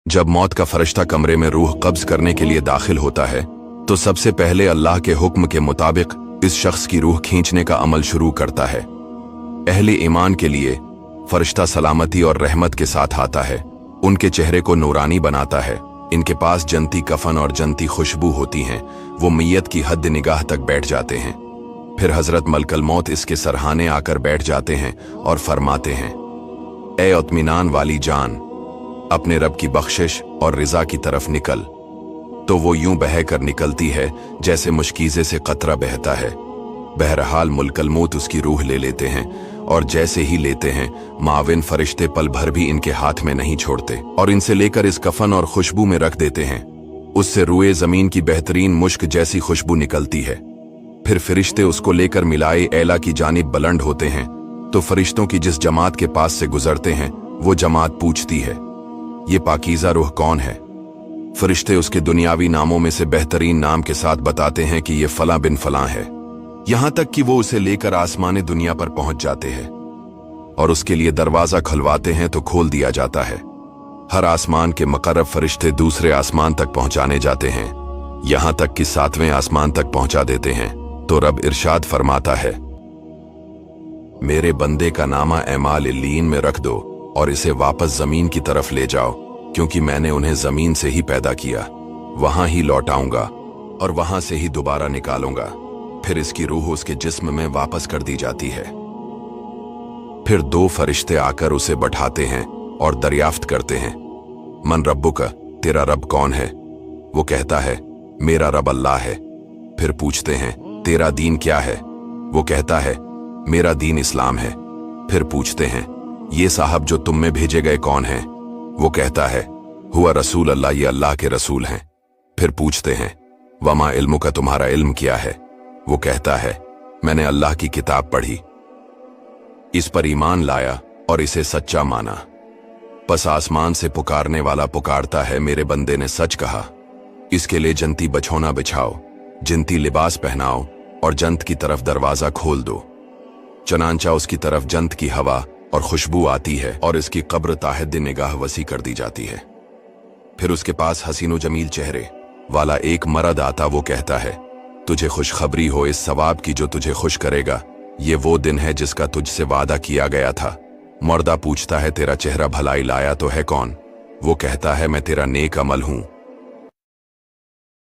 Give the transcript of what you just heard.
जब मौत का फरिश्ता कमरे में रूह कब्ज करने के लिए दाखिल होता है तो सबसे पहले अल्लाह के हुक्म के मुताबिक इस शख्स की रूह खींचने का अमल शुरू करता है। अहले ईमान के लिए फरिश्ता सलामती और रहमत के साथ आता है, उनके चेहरे को नूरानी बनाता है। इनके पास जन्नती कफन और जन्नती खुशबू होती हैं। वो मैयत की हद निगाह तक बैठ जाते हैं। फिर हजरत मलकल मौत इसके सरहाने आकर बैठ जाते हैं और फरमाते हैं, ए इत्मीनान वाली जान, अपने रब की बख्शिश और रिजा की तरफ निकल। तो वो यूं बह कर निकलती है जैसे मुश्कीजे से कतरा बहता है। बहरहाल मुलकल मौत उसकी रूह ले लेते हैं और जैसे ही लेते हैं माविन फरिश्ते पल भर भी इनके हाथ में नहीं छोड़ते और इनसे लेकर इस कफन और खुशबू में रख देते हैं। उससे रूए जमीन की बेहतरीन मुश्क जैसी खुशबू निकलती है। फिर फरिश्ते उसको लेकर मिलाए एला की जानिब बुलंद होते हैं तो फरिश्तों की जिस जमात के पास से गुजरते हैं वो जमात पूछती है, ये पाकीज़ा रूह कौन है? फरिश्ते उसके दुनियावी नामों में से बेहतरीन नाम के साथ बताते हैं कि ये फलां बिन फलां है। यहां तक कि वो उसे लेकर आसमाने दुनिया पर पहुंच जाते हैं और उसके लिए दरवाजा खुलवाते हैं तो खोल दिया जाता है। हर आसमान के मुकर्रब फरिश्ते दूसरे आसमान तक पहुंचाने जाते हैं, यहां तक कि 7वें आसमान तक पहुंचा देते हैं। तो रब इरशाद फरमाता है, मेरे बंदे का नामा एमाल इल्लीन में रख दो और इसे वापस जमीन की तरफ ले जाओ, क्योंकि मैंने उन्हें जमीन से ही पैदा किया, वहां ही लौटाऊंगा और वहां से ही दोबारा निकालूंगा। फिर इसकी रूह उसके जिस्म में वापस कर दी जाती है। फिर 2 फरिश्ते आकर उसे बैठाते हैं और दरियाफ्त करते हैं, मन रब्बुका, तेरा रब कौन है? वो कहता है, मेरा रब अल्लाह है। फिर पूछते हैं, तेरा दीन क्या है? वो कहता है, मेरा दीन इस्लाम है। फिर पूछते हैं, ये साहब जो तुम में भेजे गए कौन हैं? वो कहता है, हुआ रसूल अल्लाह, ये अल्लाह के रसूल हैं। फिर पूछते हैं, वमा इल्मु का, तुम्हारा इल्म क्या है? वो कहता है, मैंने अल्लाह की किताब पढ़ी, इस पर ईमान लाया और इसे सच्चा माना। बस आसमान से पुकारने वाला पुकारता है, मेरे बंदे ने सच कहा। इसके लिए जन्नती बछौना बिछाओ, जन्नती लिबास पहनाओ और जन्नत की तरफ दरवाजा खोल दो। चनांचा उसकी तरफ जन्नत की हवा और खुशबू आती है और इसकी कब्र ताहद निगाह वसी कर दी जाती है। फिर उसके पास हसीनो जमील चेहरे वाला एक मर्द आता, वो कहता है, तुझे खुशखबरी हो इस सवाब की जो तुझे खुश करेगा। ये वो दिन है जिसका तुझसे वादा किया गया था। मर्दा पूछता है, तेरा चेहरा भलाई लाया तो है कौन? वो कहता है, मैं तेरा नेक अमल हूं।